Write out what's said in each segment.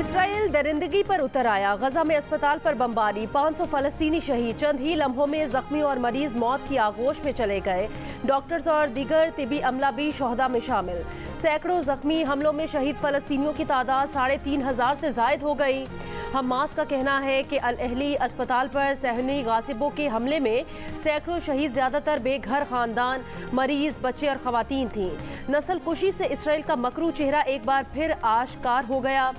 Israel दरिंदगी पर उतर आया। गजा में अस्पताल पर बमबारी, 500 फलस्तीनी शहीद। चंद ही लम्हों में जख्मी और मरीज मौत की आगोश में चले गए। डॉक्टर्स और दीगर तिबी अमला भी शोहदा में शामिल। सैकड़ों जख्मी। हमलों में शहीद फलस्तीनियों की तादाद 3,500 से जायद हो गई। हमास का कहना है कि अल अहली अस्पताल पर सहनी गासिबों के हमले में सैकड़ों शहीद, ज्यादातर बेघर खानदान, मरीज, बच्चे और खवातीन थीं। नस्ल कुशी से इसराइल का मकरू चेहरा एक बार फिर आश्कार हो गया।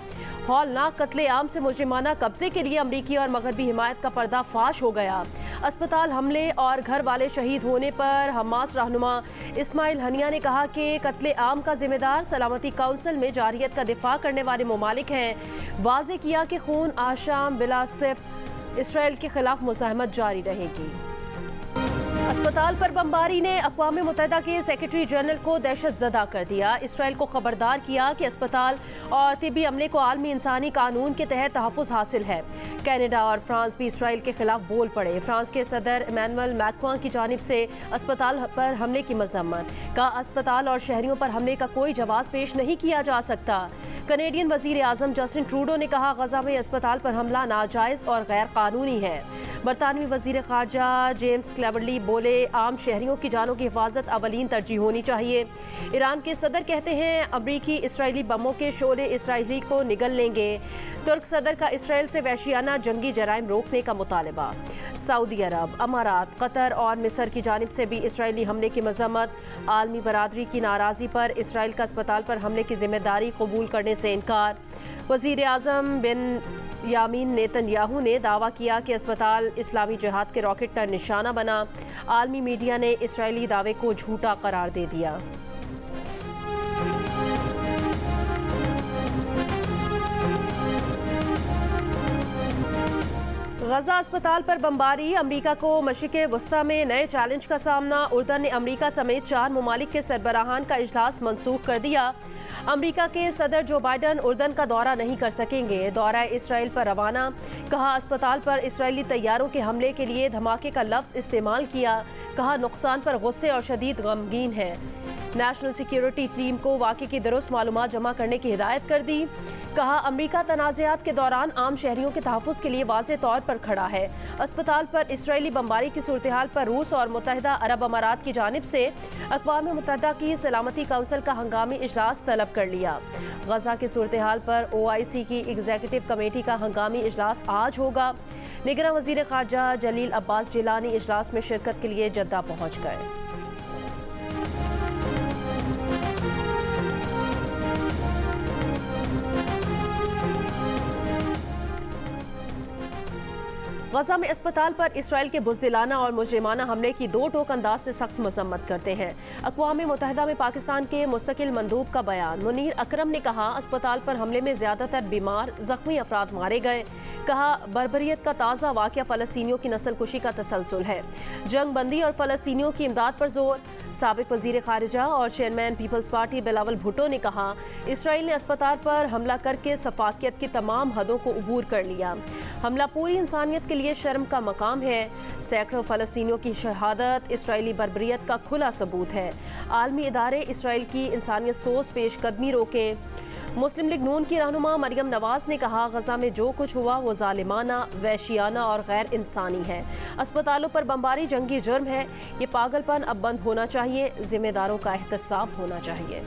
हौलनाक कत्ले-आम से मुजरिमाना कब्जे के लिए अमरीकी और मगरबी हिमायत का पर्दाफाश हो गया। अस्पताल हमले और घर वाले शहीद होने पर हमास रहनुमा इस्माइल हनिया ने कहा कि कत्ले-आम का जिम्मेदार सलामती काउंसिल में जारियत का दिफा करने वाले ममालिक हैं। वाज़े किया कि खून आशाम बिला सिर्फ इसराइल के खिलाफ मुज़ाहमत जारी रहेगी। अस्पताल पर बमबारी ने अक़वाम मुत्तहिदा के सेक्रेटरी जनरल को दहशत ज़दा कर दिया। इसराइल को खबरदार किया कि अस्पताल और तिबी अमले को आलमी इंसानी कानून के तहत तहफ़्फ़ुज़ हासिल है। कनाडा और फ्रांस भी इसराइल के खिलाफ बोल पड़े। फ्रांस के सदर इमैनुअल मैक्रों की जानिब से अस्पताल पर हमले की मज़म्मत। कहा, अस्पताल और शहरियों पर हमले का कोई जवाब पेश नहीं किया जा सकता। कनेडियन वज़ीर आज़म जस्टिन ट्रूडो ने कहा, गजा में अस्पताल पर हमला नाजायज़ और गैर कानूनी है। बरतानवी वज़ीर ख़ारजा जेम्स क्लेवरली बोले, आम शहरियों की जानों की हिफाजत अवलीन तरजीह होनी चाहिए। ईरान के सदर कहते हैं, अमरीकी इसराइली बमों के शोले इसराइली को निगल लेंगे। तुर्क सदर का इसराइल से वहशियाना जंगी जराइम रोकने का मुतालबा। सऊदी अरब, अमारात, कतर और मिस्र की जानिब से भी इसराइली हमले की मज़म्मत। आलमी बरादरी की नाराज़ी पर इसराइल का अस्पताल पर हमले की जिम्मेदारी कबूल करने से इनकार। वज़ीर आज़म बिन यामीन नेतन्याहू ने दावा किया कि अस्पताल इस्लामी जिहाद के रॉकेट का निशाना बना। आलमी मीडिया ने इसराइली दावे को झूठा करार दे दिया। गजा अस्पताल पर बमबारी, अमरीका को मशरिक़ वस्ता में नए चैलेंज का सामना। उर्दन ने अमरीका समेत 4 ममालिक के सरबराहान का इजलास मनसूख कर दिया। अमरीका के सदर जो बाइडन उर्दन का दौरा नहीं कर सकेंगे। दौरा इसराइल पर रवाना। कहा, अस्पताल पर इसराइली तैयारों के हमले के लिए धमाके का लफ्ज़ इस्तेमाल किया। कहा, नुकसान पर गुस्से और शदीद गमगीन है। नेशनल सिक्योरिटी टीम को वाक़े की दुरुस्त मालूमात जमा करने की हिदायत कर दी। कहा, अमरीका तनाज़ात के दौरान आम शहरियों के तहफ़्फ़ुज़ के लिए वाज़े तौर पर खड़ा है। अस्पताल पर इसराइली बमबारी की सूरत हाल पर रूस और मुत्तहिदा अरब अमारात की जानिब से अक़वाम मुत्तहिदा की सलामती काउंसिल का हंगामी इजलास तलब कर लिया। गजा की सूरत हाल पर OIC की एग्जीक्यूटिव कमेटी का हंगामी इजलास आज होगा। निगरान वज़ीर ख़ारजा जलील अब्बास जिलानी इजलास में शिरकत के लिए जद्दा पहुँच गए। गजा में अस्पताल पर इसराइल के बुज़दिलाना और मुजरिमाना हमले की दो टोक अंदाज से सख्त मज़म्मत करते हैं। अक़वाम मुत्तहिदा में पाकिस्तान के मुस्तकिल मंदूब का बयान। मुनीर अकरम ने कहा, अस्पताल पर हमले में ज़्यादातर बीमार ज़ख्मी अफराद मारे गए। कहा, बर्बरियत का ताज़ा वाक़या फ़लस्तीनियों की नस्ल कुशी का तसलसल है। जंग बंदी और फ़लस्तीनियों की इमदाद पर जोर। साबिक़ वज़ीर ख़ारिजा और चेयरमैन पीपल्स पार्टी बिलावल भुट्टो ने कहा, इसराइल ने अस्पताल पर हमला करके सफाकियत की तमाम हदों को अबूर कर लिया। हमला पूरी इंसानियत के लिए शर्म का मकाम है। सैकड़ों फ़लस्तीनियों की शहादत इसराइली बर्बरियत का खुला सबूत है। आलमी इदारे इसराइल की इंसानियत सोच पेश कदमी रोकें। मुस्लिम लीग नून की रहनुमा मरियम नवाज ने कहा, गजा में जो कुछ हुआ वो जालिमाना, वहशियाना और गैर इंसानी है। अस्पतालों पर बमबारी जंगी जुर्म है। ये पागलपन अब बंद होना चाहिए। जिम्मेदारों का एहतसाब होना चाहिए।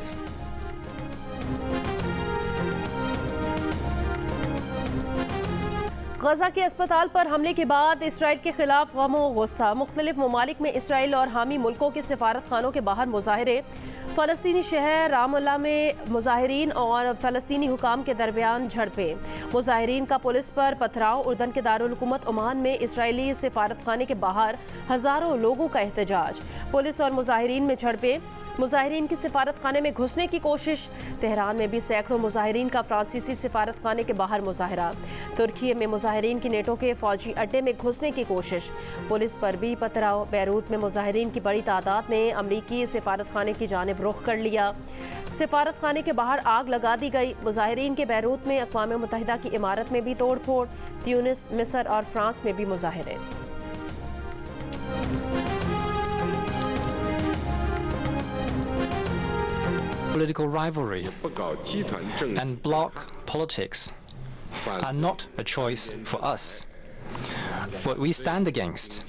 गजा के अस्पताल पर हमले के बाद इसराइल के खिलाफ गम व गुस्सा। मुख्तलिफ ममालिक में इसराइल और हामी मुल्कों के सिफारत खानों के बाहर मुजाहरे। फ़लस्तीनी शहर रामल्ला में मुजाहिरीन और फ़लस्तीनी हुकाम के दरमियान झड़पें। मुजाहिरीन का पुलिस पर पथराव। उर्दन के दारुल हुकूमत ओमान में इसराइली सिफारत खाने के बाहर हज़ारों लोगों का एहतजाज। पुलिस और मुजाहिरीन में झड़पें। मुजाहिरीन की सिफारत खाने में घुसने की कोशिश। तेहरान में भी सैकड़ों मुजाहिरीन का फ्रांसीसी सिफारत खाने के बाहर मुजाहरा। तुर्की में मुजाहिरीन की नेटो के फौजी अड्डे में घुसने की कोशिश। पुलिस पर भी पथराव। बैरूत में मुजाहिरीन की बड़ी तादाद ने अमरीकी सिफारत खाने की जानिब रुख कर लिया। सिफारत खाने के बाहर आग लगा दी गई। मुजाहिरीन के बैरूत में अक़वाम मुत्तहिदा की इमारत में भी तोड़ फोड़। ट्यूनिस, मिस्र और फ्रांस में भी मुजाहरे। Political rivalry and bloc politics are not a choice for us. What we stand against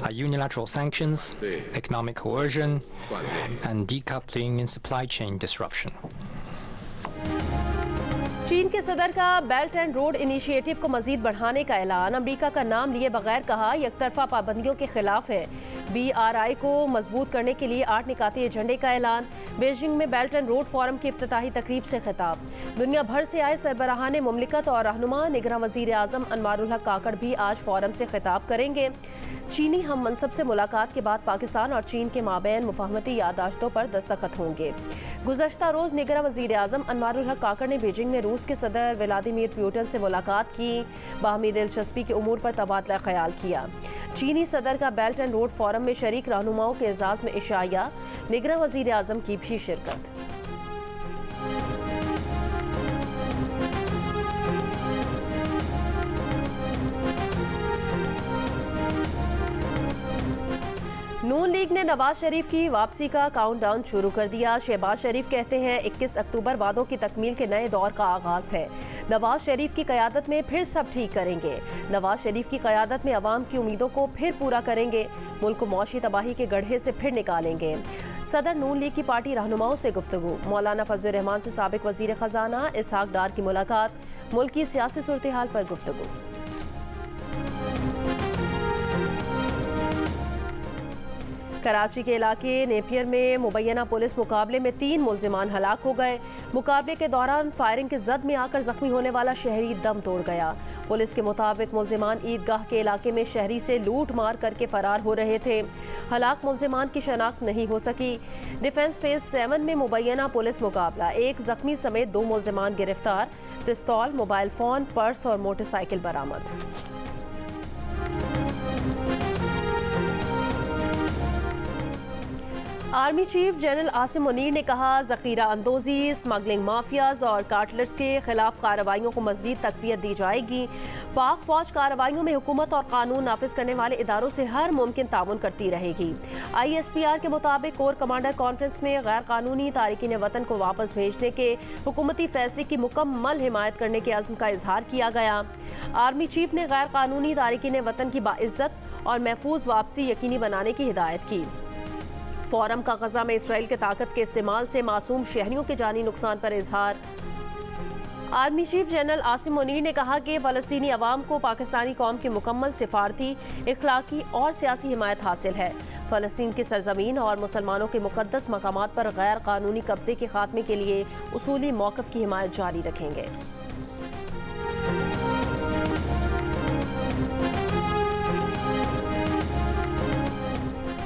are unilateral sanctions, economic coercion, and decoupling in supply chain disruption. चीन के सदर का बेल्ट एंड रोड इनिशिएटिव को मजीद बढ़ाने का ऐलान। अमेरिका का नाम लिए बगैर कहा एकतरफा पाबंदियों के खिलाफ है। BRI को मजबूत करने के लिए 8 निकाती एजेंडे का ऐलान। बीजिंग में बेल्ट एंड रोड फोरम की इफ्तिताही तकरीब से खिताब। दुनिया भर से आए सरबराहान मुमलिकत और रहनुमा निगरां वजीर आजम अनवारुल हक काकड़ भी आज फोरम से खिताब करेंगे। चीनी हम मनसब से मुलाकात के बाद पाकिस्तान और चीन के माबैन मुफाहमती याददाश्तों पर दस्तखत होंगे। गुज़श्ता रोज़ निगरां वज़ीर आज़म अनवारुल हक काकड़ ने बीजिंग में रूस के सदर व्लादिमीर पुतिन से मुलाकात की। बाहमी दिलचस्पी के उमूर पर तबादला ख्याल किया। चीनी सदर का बेल्ट एंड रोड फोरम में शरीक रहनुमाओं के एजाज़ में इशाया। निगरां वज़ीर आज़म की भी शिरकत। नून लीग ने नवाज शरीफ की वापसी का काउंटडाउन शुरू कर दिया। शहबाज शरीफ कहते हैं 21 अक्टूबर वादों की तकमील के नए दौर का आगाज है। नवाज शरीफ की क़यादत में फिर सब ठीक करेंगे। नवाज शरीफ की क़यादत में अवाम की उम्मीदों को फिर पूरा करेंगे। मुल्क को मौशी तबाही के गड्ढे से फिर निकालेंगे। सदर नून लीग की पार्टी रहनुमाओं से गुफ्तगू। मौलाना फजल रहमान से साबिक वजीर खजाना इसहाक डार की मुलाकात। मुल्क की सियासी सूरत हाल पर गुफ्तगू। कराची के इलाके नेपियर में मुबैना पुलिस मुकाबले में 3 मुल्जिमान हलाक हो गए। मुकाबले के दौरान फायरिंग के जद में आकर जख्मी होने वाला शहरी दम तोड़ गया। पुलिस के मुताबिक मुल्जिमान ईदगाह के इलाके में शहरी से लूट मार करके फरार हो रहे थे। हलाक मुल्जिमान की शनाख्त नहीं हो सकी। डिफेंस फेज 7 में मुबैना पुलिस मुकाबला, 1 जख्मी समेत 2 मुल्जिमान गिरफ्तार। पिस्तौल, मोबाइल फोन, पर्स और मोटरसाइकिल बरामद। Army chief general Asim Munir ने कहा ज़ख़ीरा अंदोज़ी, स्मगलिंग माफियाज और कार्टलर्स के खिलाफ कार्रवाइयों को मज़ीद तक़वियत दी जाएगी। पाक फ़ौज कार्रवाइयों में हुकूमत और कानून नाफिज करने वाले इदारों से हर मुमकिन ताउन करती रहेगी। ISPR के मुताबिक कोर कमांडर कॉन्फ्रेंस में गैर कानूनी तारिकीन वतन को वापस भेजने के हुकूमती फैसले की मुकम्मल हिमायत करने के अज़्म का इजहार किया गया। आर्मी चीफ ने गैर कानूनी तारिकीन वतन की बाइज़्ज़त और महफूज वापसी यकीनी बनाने की हिदायत की। फोरम का गजा में इसराइल के ताकत के इस्तेमाल से मासूम शहरियों के जानी नुकसान पर इजहार। Army chief general Asim Munir ने कहा कि फ़लस्तीनी अवाम को पाकिस्तानी कौम की मुकम्मल सिफारती, इखलाकी और सियासी हिमायत हासिल है। फ़लस्तीन की सरजमीन और मुसलमानों के मुक़द्दस मकामात पर गैर कानूनी कब्जे के खात्मे के लिए उसूली मौक़िफ़ की हिमायत जारी रखेंगे।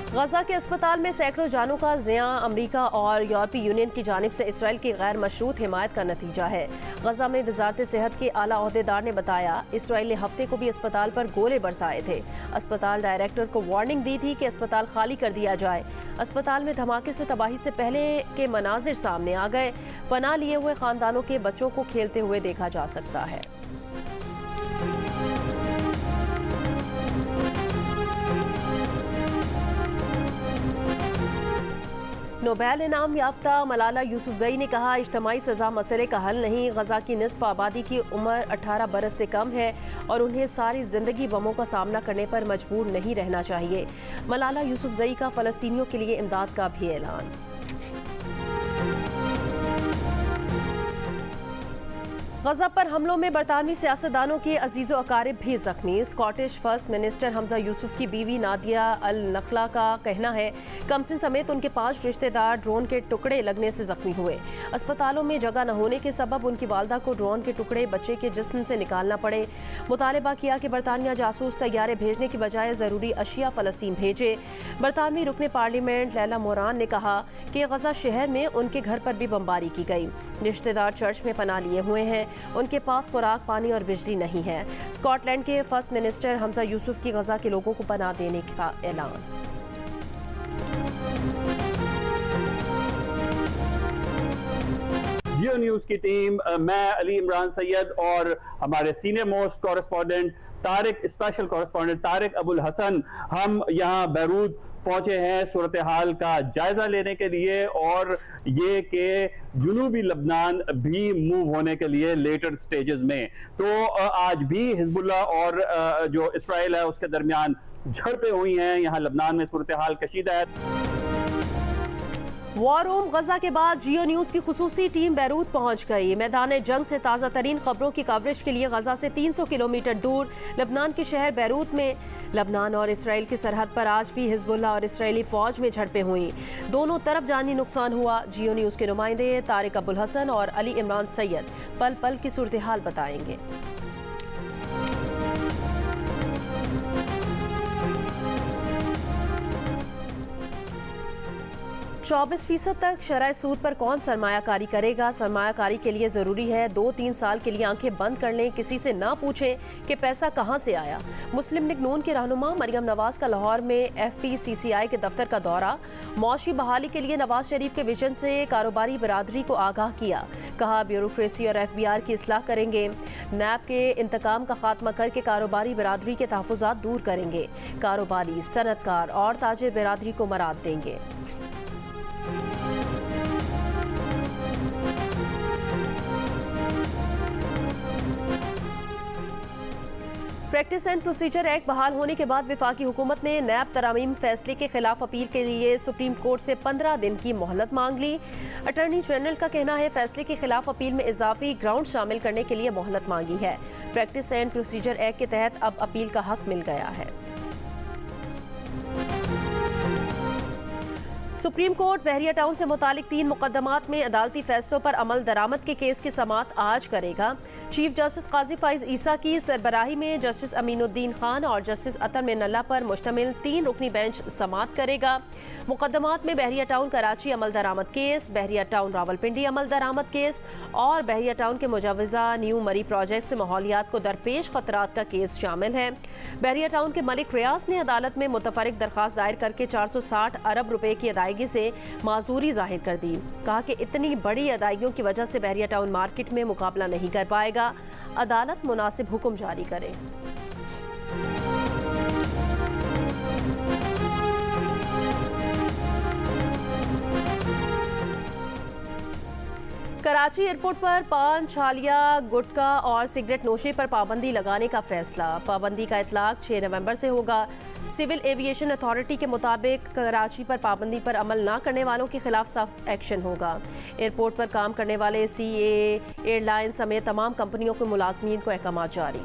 गजा के अस्पताल में सैकड़ों जानों का ज़िया अमरीका और यूरोपीय यूनियन की जानिब से इसराइल की गैर मशरूत हिमायत का नतीजा है। गजा में वजारत सेहत के आला ओहदेदार ने बताया, इसराइल ने हफ्ते को भी अस्पताल पर गोले बरसाए थे। अस्पताल डायरेक्टर को वार्निंग दी थी कि अस्पताल खाली कर दिया जाए। अस्पताल में धमाके से तबाही से पहले के मनाजिर सामने आ गए। पनाह लिए हुए खानदानों के बच्चों को खेलते हुए देखा जा सकता है। नोबेल इनाम याफ्ता मलाला यूसुफजई ने कहा, इज्तमाई सज़ा मसले का हल नहीं। गजा की निस्फ आबादी की उम्र 18 बरस से कम है और उन्हें सारी जिंदगी बमों का सामना करने पर मजबूर नहीं रहना चाहिए। मलाला यूसुफजई का फ़लस्तीनियों के लिए इमदाद का भी ऐलान। गजा पर हमलों में बरतानवी सियासतदानों के अजीज़ व अकारिब भी जख्मी। Scottish first minister Hamza Yusuf की बीवी नादिया अल नखला का कहना है, कमसिन समेत उनके 5 रिश्तेदार ड्रोन के टुकड़े लगने से जख्मी हुए। अस्पतालों में जगह न होने के सबब उनकी वालदा को ड्रोन के टुकड़े बच्चे के जिस्म से निकालना पड़े। मुतालबा किया कि बरतानिया जासूस तैयारे भेजने की बजाय ज़रूरी अशिया फ़लस्तीन भेजे। बरतानवी रुकने पार्लियामेंट लैला मोरान ने कहा कि गजा शहर में उनके घर पर भी बमबारी की गई। रिश्तेदार चर्च में पनाह लिए हुए हैं, उनके पास खुराक, पानी और बिजली नहीं है। स्कॉटलैंड के फर्स्ट मिनिस्टर हमजा यूसुफ की गजा के लोगों को पनाह देने का ऐलान। जियो न्यूज़ की टीम, मैं अली इमरान सैयद और हमारे senior most correspondent Tariq, special correspondent Tariq Abul Hasan, हम यहाँ बैरूत पहुंचे हैं सूरत हाल का जायजा लेने के लिए, और ये कि जुनूबी लबनान भी मूव होने के लिए लेटर स्टेजेस में। तो आज भी हिजबुल्लाह और जो इसराइल है उसके दरमियान झड़पें हुई हैं। यहाँ लबनान में सूरत हाल कशीदा है। वॉर रूम गजा के बाद जियो न्यूज की खुसूसी टीम बैरूत पहुंच गई। मैदान जंग से ताज़ा तरीन खबरों की कवरेज के लिए गजा से 300 किलोमीटर दूर लबनान के शहर बैरूत में लबनान और इसराइल की सरहद पर आज भी हिजबुल्लाह और इसराइली फौज में झड़पें हुई। दोनों तरफ जानी नुकसान हुआ। जियो न्यूज के नुमाइंदे तारिक अबुल हसन और अली इमरान सैयद पल पल की सूरत हाल बताएंगे। 24% तक शरह सूद पर कौन सरमायाकारी करेगा? सरमायाकारी के लिए ज़रूरी है 2-3 साल के लिए आंखें बंद कर लें, किसी से ना पूछें कि पैसा कहां से आया। मुस्लिम लीग नून के रहनुमा मरियम नवाज का लाहौर में FPCCI के दफ्तर का दौरा। मौशी बहाली के लिए नवाज शरीफ के विजन से कारोबारी बरादरी को आगाह किया। कहा ब्यूरोक्रेसी और FBR की इस्लाह करेंगे। नैब के इंतकाम का खात्मा करके कारोबारी बरादरी के तहफ़्फ़ुज़ात दूर करेंगे। कारोबारी, सनतकार और ताजिर बरादरी को मराद देंगे। प्रैक्टिस एंड प्रोसीजर एक्ट बहाल होने के बाद वफाकी हुकूमत ने नैब तरामीम फैसले के खिलाफ अपील के लिए सुप्रीम कोर्ट से 15 दिन की मोहलत मांग ली। अटॉर्नी जनरल का कहना है फैसले के खिलाफ अपील में इजाफी ग्राउंड शामिल करने के लिए मोहलत मांगी है। प्रैक्टिस एंड प्रोसीजर एक्ट के तहत अब अपील का हक मिल गया है। सुप्रीम कोर्ट बहरिया टाउन से मुतालिक 3 मुकदमात में अदालती फैसलों पर अमल दरामद के केस की समाअत आज करेगा। चीफ जस्टिस काजी फाइज ईसा की सरबराही में जस्टिस अमीनुद्दीन खान और जस्टिस अतर मिनल्ला पर मुश्तमिल 3 रुकनी बेंच समाअत करेगा। मुकदमात में बहरिया टाउन कराची अमल दरामद केस, बहरिया टाउन रावलपिंडी अमल दरामद केस और बहरिया टाउन के मुजावजा न्यू मरी प्रोजेक्ट से माहौलियात को दरपेश खतरात का केस शामिल है। बहरिया टाउन के मलिक रियाज ने अदालत में मुतफरिक दरख्वास्त दायर करके 460 अरब रुपए की अदायगी से माजूरी जाहिर कर दी। कहा कि इतनी बड़ी अदायगियों की वजह से बहरिया टाउन मार्केट में मुकाबला नहीं कर पाएगा। अदालत मुनासिब हुक्म जारी करे। कराची एयरपोर्ट पर पान, छालिया, गुटखा और सिगरेट नोशी पर पाबंदी लगाने का फैसला। पाबंदी का इतलाक 6 नवंबर से होगा। सिविल एविएशन अथॉरिटी के मुताबिक कराची पर पाबंदी पर अमल न करने वालों के खिलाफ सख्त एक्शन होगा। एयरपोर्ट पर काम करने वाले CA एयरलाइन समेत तमाम कंपनियों के मुलाजमीन को अहकाम जारी।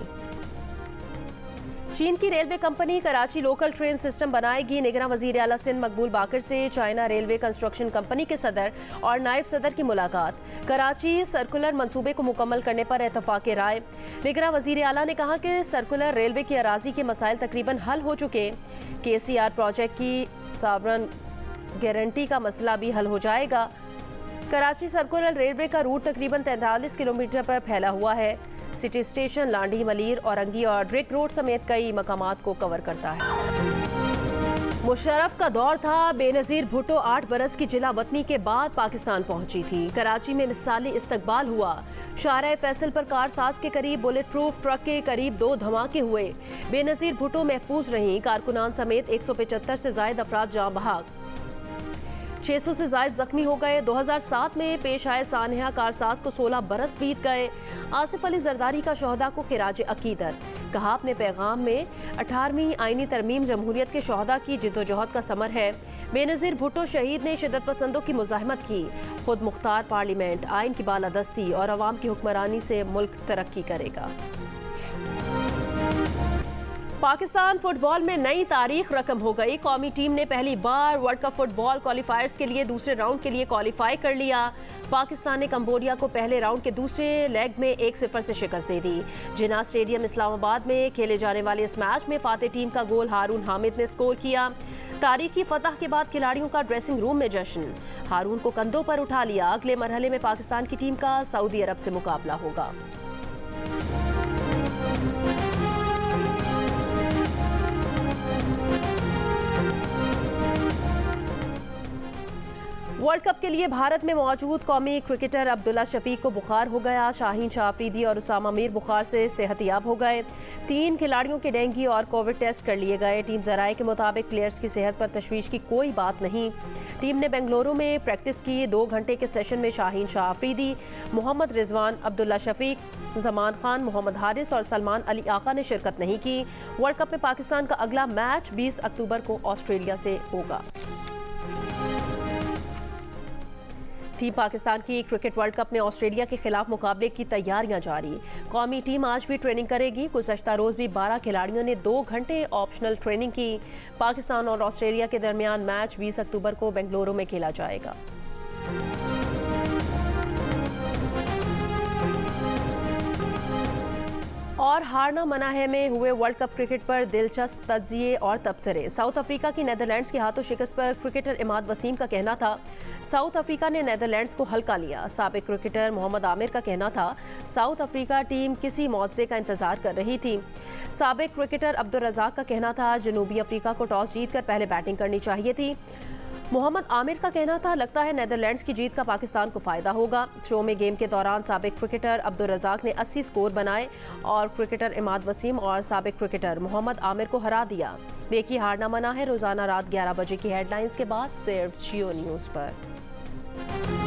चीन की railway company Karachi local train system बनाएगी। निगरान वजीर आला सिंध मकबूल बाकर से चाइना रेलवे कंस्ट्रक्शन कंपनी के सदर और नायब सदर की मुलाकात। कराची सर्कुलर मंसूबे को मुकम्मल करने पर इत्तफाक राय। निगरान वजीर आला ने कहा कि सर्कुलर रेलवे की अराजी के मसाइल तकरीबन हल हो चुके। KCR प्रोजेक्ट की सावरन गारंटी का मसला भी हल हो जाएगा। कराची सर्कुलर रेलवे का रूट तकरीबन 43 किलोमीटर पर फैला हुआ है। सिटी स्टेशन, लांडी, मलीर, औरंगी और ड्रिक रोड समेत कई मकामात को कवर करता है। मुशर्रफ का दौर था। बेनज़ीर भुट्टो 8 बरस की जिला वतनी के बाद पाकिस्तान पहुंची थी। कराची में मिसाली इस्तकबाल हुआ। शाहराह फैसल पर कारसाज के करीब बुलेट प्रूफ ट्रक के करीब 2 धमाके हुए। बेनज़ीर भुट्टो महफूज रहीं। कारकुनान समेत 175 से जायद अफराद जाँ बहक, 600 से जायद जख्मी हो गए। 2007 में पेश आए सानहा कारसाज को 16 बरस बीत गए। आसिफ अली जरदारी का शोहदा को खिराज अकीदत। कहा अपने पैगाम में 18वीं आईनी तरमीम जमहूरियत के शोहदा की जिद्दोजहद का समर है। बेनज़ीर भुट्टो शहीद ने शिद्दत पसंदों की मुज़ाहमत की। खुद मुख्तार पार्लियामेंट, आइन की बालादस्ती और अवाम की हुक्मरानी से मुल्क तरक्की करेगा। पाकिस्तान फुटबॉल में नई तारीख रकम हो गई। कौमी टीम ने पहली बार वर्ल्ड कप फुटबॉल क्वालिफायर्स के लिए दूसरे राउंड के लिए क्वालिफाई कर लिया। पाकिस्तान ने कंबोडिया को पहले राउंड के दूसरे लेग में 1-0 से शिकस्त दे दी। जिन्ना स्टेडियम इस्लामाबाद में खेले जाने वाले इस मैच में फातेह टीम का गोल हारून हामिद ने स्कोर किया। तारीखी फतह के बाद खिलाड़ियों का ड्रेसिंग रूम में जश्न। हारून को कंधों पर उठा लिया। अगले मरहले में पाकिस्तान की टीम का सऊदी अरब से मुकाबला होगा। वर्ल्ड कप के लिए भारत में मौजूद कौमी क्रिकेटर अब्दुल्ला शफीक को बुखार हो गया। शाहीन शाह अफरीदी और उसामा मीर बुखार से सेहतयाब हो गए। 3 खिलाड़ियों के डेंगू और कोविड टेस्ट कर लिए गए। टीम जराये के मुताबिक प्लेयर्स की सेहत पर तशवीश की कोई बात नहीं। टीम ने बेंगलुरु में प्रैक्टिस की। 2 घंटे के सेशन में शाहीन शाह अफरीदी, मोहम्मद रिजवान, अब्दुल्ला शफीक, जमान खान, मोहम्मद हारिस और सलमान अली आका ने शिरकत नहीं की। वर्ल्ड कप में पाकिस्तान का अगला मैच 20 अक्टूबर को ऑस्ट्रेलिया से होगा। टीम पाकिस्तान की क्रिकेट वर्ल्ड कप में ऑस्ट्रेलिया के खिलाफ मुकाबले की तैयारियां जारी। कौमी टीम आज भी ट्रेनिंग करेगी। गुज़श्ता रोज़ भी 12 खिलाड़ियों ने 2 घंटे ऑप्शनल ट्रेनिंग की। पाकिस्तान और ऑस्ट्रेलिया के दरमियान मैच 20 अक्टूबर को बेंगलुरु में खेला जाएगा। और हारना मना है में हुए वर्ल्ड कप क्रिकेट पर दिलचस्प तज्जिए और तबसरे। साउथ अफ्रीका की नेदरलैंड्स के हाथों शिकस्त पर क्रिकेटर इमाद वसीम का कहना था, साउथ अफ्रीका ने नेदरलैंड्स को हल्का लिया। साबिक क्रिकेटर मोहम्मद आमिर का कहना था, साउथ अफ्रीका टीम किसी मौज़े का इंतजार कर रही थी। साबिक क्रिकेटर अब्दुल रज़ाक का कहना था, जनूबी अफ्रीका को टॉस जीतकर पहले बैटिंग करनी चाहिए थी। मोहम्मद आमिर का कहना था, लगता है नेदरलैंड्स की जीत का पाकिस्तान को फ़ायदा होगा। शो में गेम के दौरान साबिक क्रिकेटर अब्दुल रज़ाक ने 80 स्कोर बनाए और क्रिकेटर इमाद वसीम और साबिक क्रिकेटर मोहम्मद आमिर को हरा दिया। देखिए हारना मना है रोज़ाना रात 11 बजे की हेडलाइंस के बाद सिर्फ जियो न्यूज़ पर।